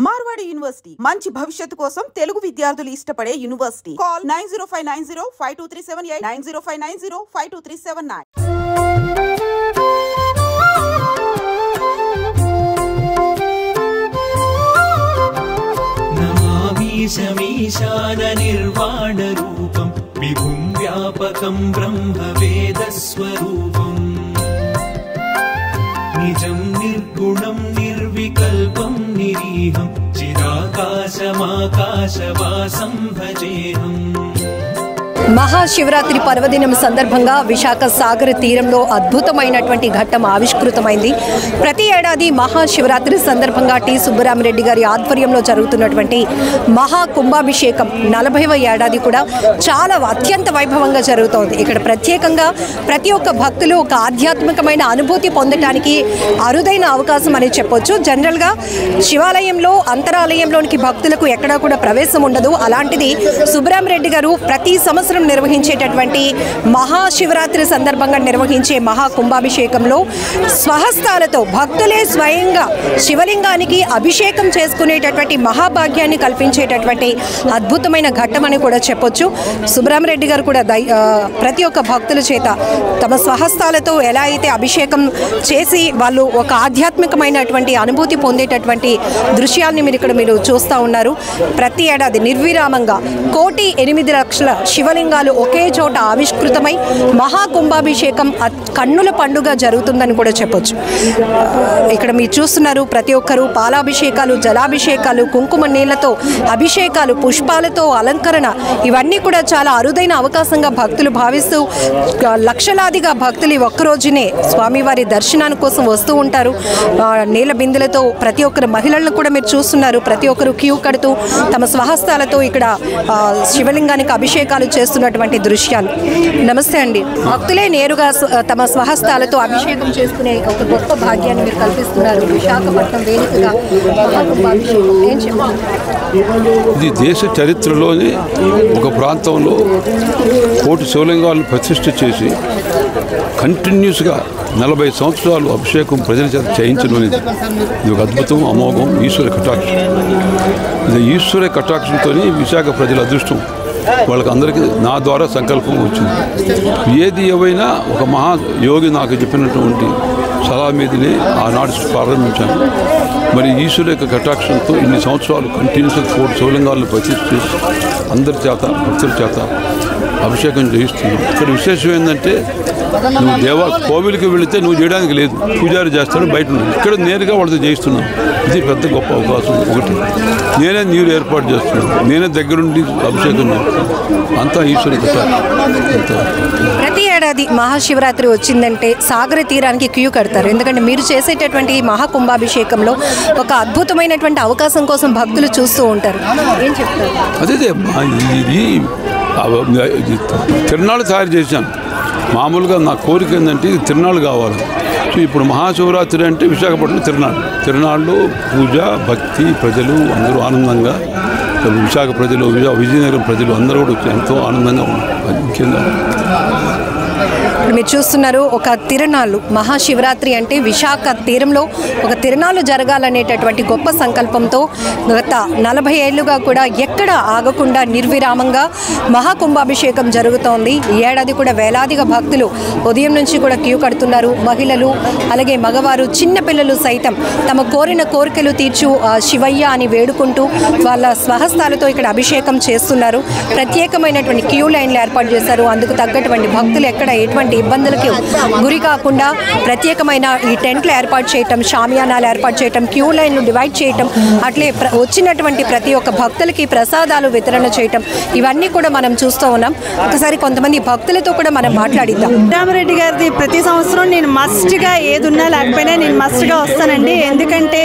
Marwadi university మంచి భవిష్యత్తు కోసం తెలుగు విద్యార్థులు ఇష్టపడే యూనివర్సిటీ. కాల్ 9059052378 9059052379. నమామీశమీశాన నిర్వాణ రూపం విభుం వ్యాపకం బ్రహ్మ వేద స్వరూపం నిజం నిర్గుణం నిర్వికల్పం నిరీహం చిదాకాశమాకాశవాసం భజేహం. మహాశివరాత్రి పర్వదినం సందర్భంగా విశాఖ సాగర తీరంలో అద్భుతమైనటువంటి ఘట్టం ఆవిష్కృతమైంది. ప్రతి ఏడాది మహాశివరాత్రి సందర్భంగా టి సుబ్బరామిరెడ్డి గారి ఆధ్వర్యంలో జరుగుతున్నటువంటి మహా కుంభాభిషేకం 40వ ఏడాది కూడా చాలా అత్యంత వైభవంగా జరుగుతోంది. ఇక్కడ ప్రత్యేకంగా ప్రతి ఒక్క భక్తులు ఒక ఆధ్యాత్మికమైన అనుభూతి పొందడానికి అరుదైన అవకాశం అని చెప్పొచ్చు. జనరల్గా శివాలయంలో అంతరాలయంలోనికి భక్తులకు ఎక్కడా కూడా ప్రవేశం ఉండదు. అలాంటిది సుబ్బరామిరెడ్డి గారు ప్రతి సంవత్సరం నిర్వహించేటటువంటి మహాశివరాత్రి సందర్భంగా నిర్వహించే మహా కుంభాభిషేకంలో స్వహస్తాలతో భక్తులే స్వయంగా శివలింగానికి అభిషేకం చేసుకునేటటువంటి మహాభాగ్యాన్ని కల్పించేటటువంటి అద్భుతమైన ఘట్టం అని కూడా చెప్పొచ్చు. సుబ్బరామిరెడ్డి గారు కూడా ప్రతి ఒక్క భక్తుల చేత తమ స్వహస్తాలతో ఎలా అయితే అభిషేకం చేసి వాళ్ళు ఒక ఆధ్యాత్మికమైనటువంటి అనుభూతి పొందేటటువంటి దృశ్యాల్ని మీరు చూస్తూ ఉన్నారు. ప్రతి ఏడాది నిర్విరామంగా 1,08,00,000 శివలింగాలు ఒకే చోట ఆవిష్కృతమై మహాకుంభాభిషేకం కన్నుల పండుగ జరుగుతుందని కూడా చెప్పొచ్చు. ఇక్కడ మీరు చూస్తున్నారు ప్రతి ఒక్కరూ పాలాభిషేకాలు, జలాభిషేకాలు, కుంకుమ నీళ్లతో అభిషేకాలు, పుష్పాలతో అలంకరణ ఇవన్నీ కూడా చాలా అరుదైన అవకాశంగా భక్తులు భావిస్తూ లక్షలాదిగా భక్తులు ఒక్కరోజునే స్వామివారి దర్శనాని కోసం వస్తూ ఉంటారు. నీళ్ళ బిందెలతో ప్రతి ఒక్కరు మహిళలను కూడా మీరు చూస్తున్నారు. ప్రతి ఒక్కరు క్యూ కడుతూ తమ స్వహస్తాలతో ఇక్కడ శివలింగానికి అభిషేకాలు చేస్తున్నటువంటి దృశ్యాలు. నమస్తే అండి. భక్తులే నేరుగా తమ స్వహస్తాలతో అభిషేకం చేసుకునే ఒక గొప్ప భాగ్యాన్ని మీరు కల్పిస్తున్నారు. విశాఖపట్నం వేదికగా ఏం చెప్పారు? ఇది దేశ చరిత్రలోని ఒక ప్రాంతంలో 1,000 శివలింగాలను ప్రతిష్ఠ చేసి కంటిన్యూస్గా 40 సంవత్సరాలు అభిషేకం ప్రజల చేత చేయించడం అనేది ఇది ఒక అద్భుతం, అమోఘం, ఈశ్వర కటాక్షం. ఇది ఈశ్వర కటాక్షంతో విశాఖ ప్రజల అదృష్టం. వాళ్ళకి అందరికీ నా ద్వారా సంకల్పం వచ్చింది. ఏది ఏవైనా ఒక మహాయోగి నాకు చెప్పినటువంటి సలహా మీదనే ఆనాడు ప్రారంభించాను. మరి ఈశ్వర యొక్క కటాక్షంతో ఇన్ని సంవత్సరాలు కంటిన్యూస్గా 4 శివలింగాలను ప్రతిష్ఠ చేసి అందరి చేత భక్తుల చేత అభిషేకం చేయిస్తున్నాం. ఇక్కడ విశేషం ఏంటంటే నువ్వు కోవిలికి వెళితే నువ్వు చేయడానికి లేదు, పూజారి చేస్తాడు బయట నుండి. ఇక్కడ నేరుగా వాళ్ళతో చేయిస్తున్నాం. ఇది పెద్ద గొప్ప అవకాశం. ఒకటి నేనే నీరు ఏర్పాటు చేస్తున్నాను, నేనే దగ్గరుండి అభిషేకం అంతా ఈశ్వర ప్రతి ఏడాది మహాశివరాత్రి వచ్చిందంటే సాగర తీరానికి క్యూ కడతారు. ఎందుకంటే మీరు చేసేటటువంటి మహాకుంభాభిషేకంలో ఒక అద్భుతమైనటువంటి అవకాశం కోసం భక్తులు చూస్తూ ఉంటారు. ఏం చెప్తారు? అదే ఇది తిరునాళ్ళు తయారు చేశాను. మామూలుగా నా కోరిక ఏంటంటే తిరునాళ్ళు కావాలి. సో ఇప్పుడు మహాశివరాత్రి అంటే విశాఖపట్నం తిరునాళ్ళు పూజ, భక్తి, ప్రజలు అందరూ ఆనందంగా, విశాఖ ప్రజలు, విజయనగరం ప్రజలు అందరూ కూడా ఎంతో ఆనందంగా ఉన్నారు. ముఖ్యంగా మీరు చూస్తున్నారు ఒక తిరునాళ్ళు. మహాశివరాత్రి అంటే విశాఖ తీరంలో ఒక తిరునాళ్ళు జరగాలనేటటువంటి గొప్ప సంకల్పంతో గత 40 ఏళ్లుగా కూడా ఎక్కడ ఆగకుండా నిర్విరామంగా మహాకుంభాభిషేకం జరుగుతోంది. ఈ ఏడాది కూడా వేలాదిగా భక్తులు ఉదయం నుంచి కూడా క్యూ కడుతున్నారు. మహిళలు అలాగే మగవారు, చిన్నపిల్లలు సైతం తమ కోరిన కోరికలు తీర్చు శివయ్య అని వేడుకుంటూ వాళ్ళ స్వహస్తాలతో ఇక్కడ అభిషేకం చేస్తున్నారు. ప్రత్యేకమైనటువంటి క్యూ లైన్లు ఏర్పాటు చేశారు. అందుకు తగ్గటువంటి భక్తులు ఎక్కడ ఎటువంటి ఇబ్బందులకి గురి కాకుండా ప్రత్యేకమైన ఈ టెంట్లు ఏర్పాటు చేయటం, షామియానాలు ఏర్పాటు చేయటం, క్యూ లైన్లు డివైడ్ చేయటం, అట్లే వచ్చినటువంటి ప్రతి ఒక్క భక్తులకి ప్రసాదాలు వితరణ చేయటం, ఇవన్నీ కూడా మనం చూస్తూ ఉన్నాం. ఒకసారి కొంతమంది భక్తులతో కూడా మనం మాట్లాడిద్దాం. రామిరెడ్డి గారిది ప్రతి సంవత్సరం నేను మస్ట్గా ఏదున్నా లేకపోయినా నేను మస్ట్గా వస్తానండి. ఎందుకంటే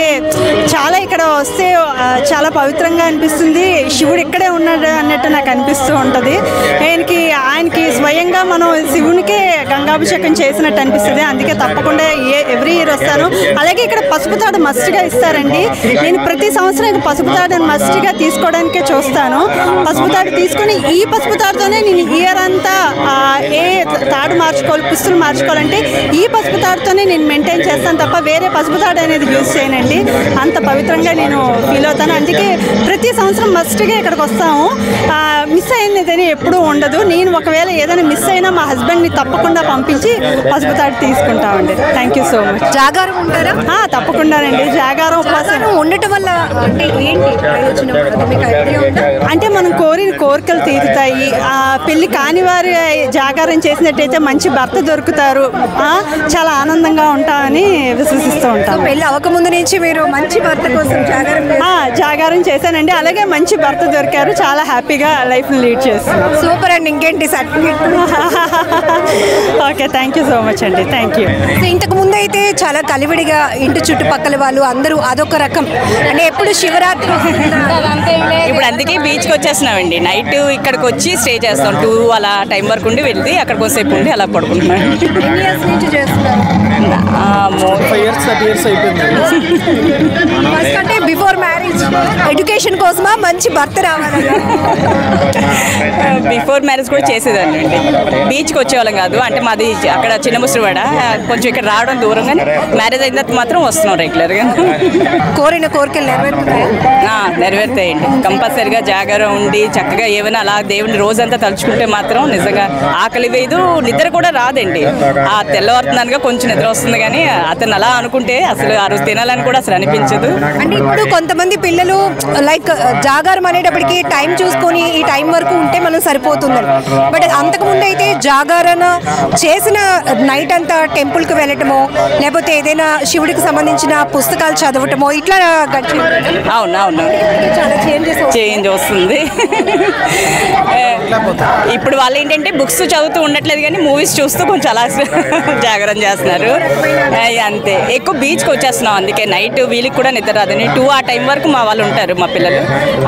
చాలా ఇక్కడ వస్తే చాలా పవిత్రంగా అనిపిస్తుంది. శివుడు ఇక్కడే ఉన్నాడు అన్నట్టు నాకు అనిపిస్తూ ఉంటుంది. ఆయనకి స్వయంగా మనం శివునికే గంగాభిషేకం చేసినట్టు అనిపిస్తుంది. అందుకే తప్పకుండా ఎవ్రీ ఇయర్ వస్తాను. అలాగే ఇక్కడ పసుపు తాడు మస్ట్గా ఇస్తారండి. నేను ప్రతి సంవత్సరం పసుపు తాడుని మస్ట్గా తీసుకోవడానికే చూస్తాను. పసుపు తాడు తీసుకొని ఈ పసుపు తాడుతోనే నేను ఇయర్ అంతా ఏ తాడు మార్చుకోవాలి, పుస్తులు మార్చుకోవాలంటే ఈ పసుపు తాడుతోనే నేను మెయింటైన్ చేస్తాను తప్ప వేరే పసుపు తాడు అనేది యూజ్ చేయనండి. అంత పవిత్రంగా నేను ఫీల్ అవుతాను. అందుకే ప్రతి సంవత్సరం మస్ట్గా ఇక్కడికి వస్తాము. మిస్ అయినదని ఎప్పుడూ ఉండదు. నేను ఒకవేళ ఏదైనా మిస్ అయినా మా హస్బెండ్ని తప్పకుండా పంపించి పసుపు తాడు తీసుకుంటామండి. Thank you so much. జాగారం ఉంటారా? తప్పకుండానండి. జాగారం ఉపవాసం ఉండటం వల్ల అంటే ఏంటి ప్రయోజనం? అంటే మనం కోరిన కోరికలు తీరుతాయి. పెళ్లి కాని వారి జాగారం చేసినట్టయితే మంచి భర్త దొరుకుతారు. చాలా ఆనందంగా ఉంటామని విశ్వసిస్తూ ఉంటాం. పెళ్లి అవ్వకముందు నుంచి మీరు మంచి భర్త కోసం జాగారం చేశానండి. అలాగే మంచి భర్త దొరికారు. చాలా హ్యాపీగా లైఫ్ లీడ్ చేస్తున్నాం. సూపర్ అండి. ఇంకేంటి certificate? Okay, thank you so much అండి. Thank you. ఇంతకు ముందు అయితే చాలా కలివిడిగా ఇంటి చుట్టుపక్కల వాళ్ళు అందరూ అదొక రకం అంటే ఎప్పుడు శివరాత్రి. ఇప్పుడు అందుకే బీచ్కి వచ్చేస్తున్నామండి. నైట్ ఇక్కడికి వచ్చి స్టే చేస్తాం. 2 అలా టైం వరకు ఉండి వెళ్ళి అక్కడికి కొంతసేపు ఉండి అలా పడుకుంటున్నాం. అంటే బిఫోర్ మ్యారేజ్ ఎడ్యుకేషన్ కోసమా మంచి భర్త రావాలి? బిఫోర్ మ్యారేజ్ కూడా చేసేదాన్ని అండి. బీచ్కి వచ్చేవాళ్ళం కాదు. అంటే మాది అక్కడ చిన్న ముసిరివాడ, కొంచెం ఇక్కడ రావడం దూరం. కానీ మ్యారేజ్ అయిన తర్వాత మాత్రం వస్తున్నాం రెగ్యులర్గా. కోరిన కోరికలు నెరవేరుతాయండి. కంపల్సరిగా జాగారం ఉండి చక్కగా ఏమైనా అలా దేవుని రోజంతా తలుచుకుంటే మాత్రం నిజంగా ఆకలి వేయదు, నిద్ర కూడా రాదండి. ఆ తెల్లవారుతున్నానుగా కొంచెం నిద్ర వస్తుంది, కానీ అతను అలా అనుకుంటే అసలు ఆ రోజు తినాలని కూడా అసలు అనిపించదు. అంటే ఇప్పుడు కొంతమంది పిల్లలు లైక్ జాగారం అనేటప్పటికి టైం చూసుకొని ఈ టైం వరకు ఉంటే మనం సరిపోతుందని. బట్ అంతకుముందు అయితే జాగారణ చేసిన నైట్ అంతా టెంపుల్కి వెళ్ళటమో లేకపోతే ఏదైనా శివుడికి సంబంధించిన పుస్తకాలు చదవటమో ఇట్లా గడిచి. అవునవును, చేంజ్ వస్తుంది. ఇప్పుడు వాళ్ళు ఏంటంటే బుక్స్ చదువుతూ ఉండట్లేదు కానీ మూవీస్ చూస్తూ కొంచెం అలా జాగరణ చేస్తున్నారు అంతే. ఎక్కువ బీచ్కి వచ్చేస్తున్నాం, అందుకే నైట్ వీళ్ళకి కూడా నిద్ర రాదని 2 ఆ టైం వరకు మా వాళ్ళు ఉంటారు, మా పిల్లలు.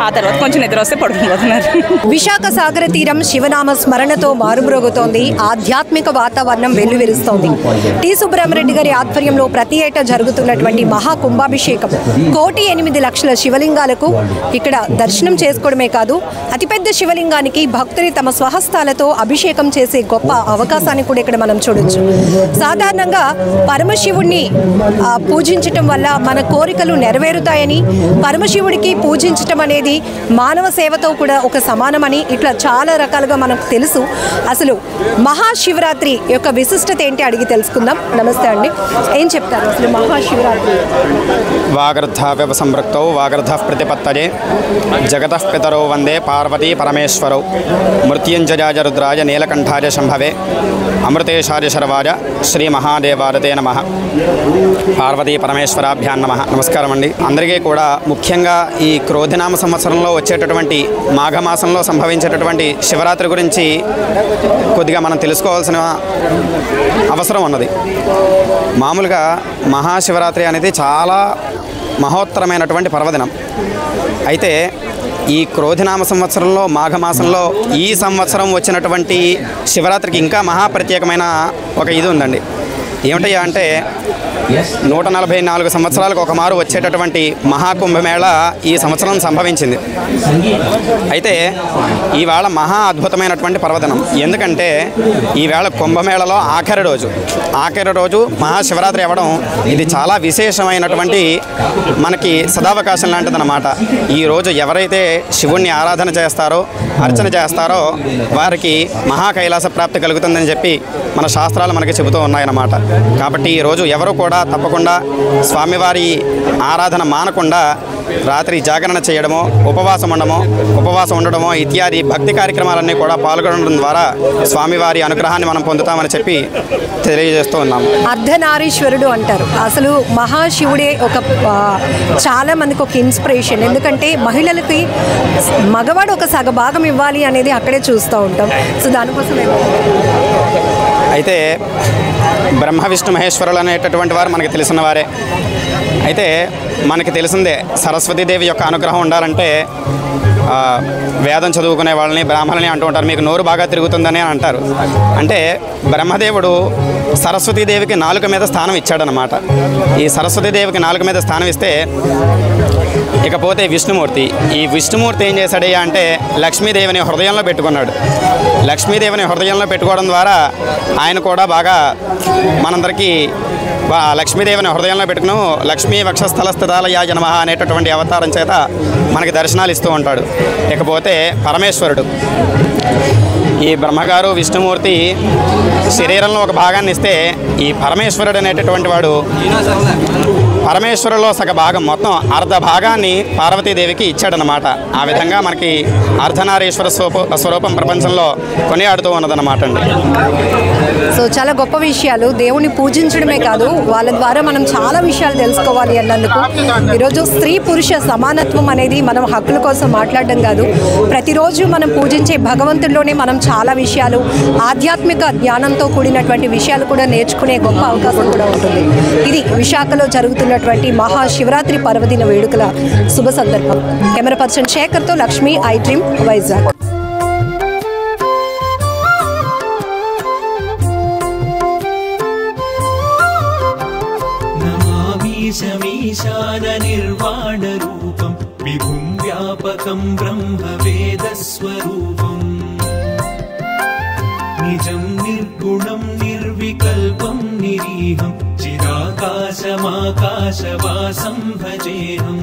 ఆ తర్వాత కొంచెం నిద్ర వస్తే పడుకుపోతున్నారు. విశాఖ సాగర తీరం శివనామ స్మరణతో మారుమ్రోగుతోంది. ఆధ్యాత్మిక వాతావరణం వెల్లువిరుస్తోంది. టి సుబ్బరామరెడ్డి గారి ఆధ్వర్యంలో ప్రతి ఏటా జరుగుతున్నటువంటి మహా కుంభాభిషేకం 1,08,00,000 శివలింగాలకు ఇక్కడ దర్శనం చేసుకోవడమే కాదు, అతిపెద్ద శివలింగానికి భక్తులు తమ స్వహస్తాలతో అభిషేకం చేసే గొప్ప అవకాశాన్ని కూడా ఇక్కడ మనం చూడొచ్చు. సాధారణంగా పరమశివుణ్ణి పూజించటం వల్ల మన కోరికలు నెరవేరుతాయని, పరమశివుడికి పూజించటం అనేది మానవ సేవతో కూడా ఒక సమానమని ఇట్లా చాలా రకాలుగా మనకు తెలుసు. అసలు మహాశివరాత్రి యొక్క విశిష్టత ఏంటి అడిగి తెలుసుకుందాం. నమస్తే అండి, ఏం చెప్తారు అసలు మహాశివరాత్రి? వాగర్ధావ్యవ సంపృక్తౌ వాగర్ధ ప్రతిపత్తయే జగతః పితరౌ వందే పార్వతీ పరమేశ్వరౌ మృత్యుంజయాయ రుద్రాయ నీలకంఠాయ శంభవే అమృతేశాయ శర్వాయ శ్రీ మహాదేవారతే నమః. పార్వతీ పరమేశ్వరాభ్యాం నమః. నమస్కారం అండి అందరికీ కూడా. ముఖ్యంగా ఈ క్రోధినామ సంవత్సరంలో వచ్చేటటువంటి మాఘమాసంలో సంభవించేటటువంటి శివరాత్రి గురించి కొద్దిగా మనం తెలుసుకోవాల్సిన అవసరం ఉన్నది. మామూలుగా మహాశివరాత్రి అనేది చాలా మహోత్తరమైనటువంటి పర్వదినం. అయితే ఈ క్రోధినామ సంవత్సరంలో మాఘమాసంలో ఈ సంవత్సరం వచ్చినటువంటి శివరాత్రికి ఇంకా మహాప్రత్యేకమైన ఒక ఇది ఉందండి. ఏమిటయ్యా అంటే 144 సంవత్సరాలకు ఒక మారు వచ్చేటటువంటి మహాకుంభమేళ ఈ సంవత్సరం సంభవించింది. అయితే ఈవేళ మహా అద్భుతమైనటువంటి పర్వదినం. ఎందుకంటే ఈవేళ కుంభమేళలో ఆఖరి రోజు మహాశివరాత్రి అవ్వడం ఇది చాలా విశేషమైనటువంటి మనకి సదావకాశం లాంటిదన్నమాట. ఈరోజు ఎవరైతే శివుణ్ణి ఆరాధన చేస్తారో, అర్చన చేస్తారో వారికి మహా కైలాస ప్రాప్తి కలుగుతుందని చెప్పి మన శాస్త్రాలు మనకి చెబుతూ ఉన్నాయన్నమాట. కాబట్టి ఈరోజు ఎవరు కూడా తప్పకుండా స్వామివారి ఆరాధన మానకుండా రాత్రి జాగరణ చేయడమో, ఉపవాసం ఉండడమో ఇత్యాది భక్తి కార్యక్రమాలన్నీ కూడా పాల్గొనడం ద్వారా స్వామివారి అనుగ్రహాన్ని మనం పొందుతామని చెప్పి తెలియజేస్తూ ఉన్నాము. అర్ధనారీశ్వరుడు అంటారు. అసలు మహాశివుడే చాలా మందికి ఒక ఇన్స్పిరేషన్. ఎందుకంటే మహిళలకి మగవాడు ఒక సగభాగం ఇవ్వాలి అనేది అక్కడే చూస్తూ ఉంటాం. సో దానికోసం అయితే బ్రహ్మ విష్ణు మహేశ్వరులు అనేటటువంటి వారు మనకి తెలిసిన వారే. అయితే మనకి తెలిసిందే సరస్వతీదేవి యొక్క అనుగ్రహం ఉండాలంటే వేదం చదువుకునే వాళ్ళని బ్రాహ్మణులని అంటూ ఉంటారు, మీకు నోరు బాగా తిరుగుతుందని అంటారు. అంటే బ్రహ్మదేవుడు సరస్వతీదేవికి నాలుక మీద స్థానం ఇచ్చాడనమాట. ఈ సరస్వతీదేవికి నాలుక మీద స్థానం ఇస్తే ఇకపోతే విష్ణుమూర్తి, ఈ విష్ణుమూర్తి ఏం చేశాడయ్యా అంటే లక్ష్మీదేవిని హృదయంలో పెట్టుకున్నాడు. లక్ష్మీదేవిని హృదయంలో పెట్టుకోవడం ద్వారా ఆయన కూడా బాగా మనందరికీ లక్ష్మీదేవిని హృదయంలో పెట్టుకుని లక్ష్మీ వక్షస్థలస్థితాలయాయ నమః అనేటటువంటి అవతారం చేత మనకి దర్శనాలు ఇస్తూ ఉంటాడు. ఇకపోతే పరమేశ్వరుడు, ఈ బ్రహ్మగారు విష్ణుమూర్తి శరీరంలో ఒక భాగాన్ని ఇస్తే ఈ పరమేశ్వరుడు అనేటటువంటి వాడు పరమేశ్వరులో సగ భాగం మొత్తం అర్ధ భాగాన్ని పార్వతీదేవికి ఇచ్చాడనమాట. ఆ విధంగా మనకి అర్ధనారీశ్వర స్వరూపం ప్రపంచంలో కొనియాడుతూ ఉన్నదన్నమాట అండి. సో చాలా గొప్ప విషయాలు, దేవుని పూజించడమే కాదు వాళ్ళ ద్వారా మనం చాలా విషయాలు తెలుసుకోవాలి అన్నందుకు ఈరోజు స్త్రీ పురుష సమానత్వం అనేది మనం హక్కుల కోసం మాట్లాడడం కాదు, ప్రతిరోజు మనం పూజించే భగవంతుల్లోనే మనం చాలా విషయాలు ఆధ్యాత్మిక జ్ఞానంతో కూడినటువంటి విషయాలు కూడా నేర్చుకునే గొప్ప అవకాశం కూడా ఉంటుంది. ఇది విశాఖలో జరుగుతున్నటువంటి మహాశివరాత్రి పర్వదిన వేడుకల శుభ సందర్భం. కెమెరా పర్సన్ శేఖర్తో లక్ష్మి, ఐ డ్రీమ్, వైజాగ్. శమీశాన నిర్వాణ రూపం విభుం వ్యాపకం బ్రహ్మ వేదస్వరూపం నిజం నిర్గుణం నిర్వికల్పం నిరీహం చిదాకాశమాకాశవాసం భజేహం.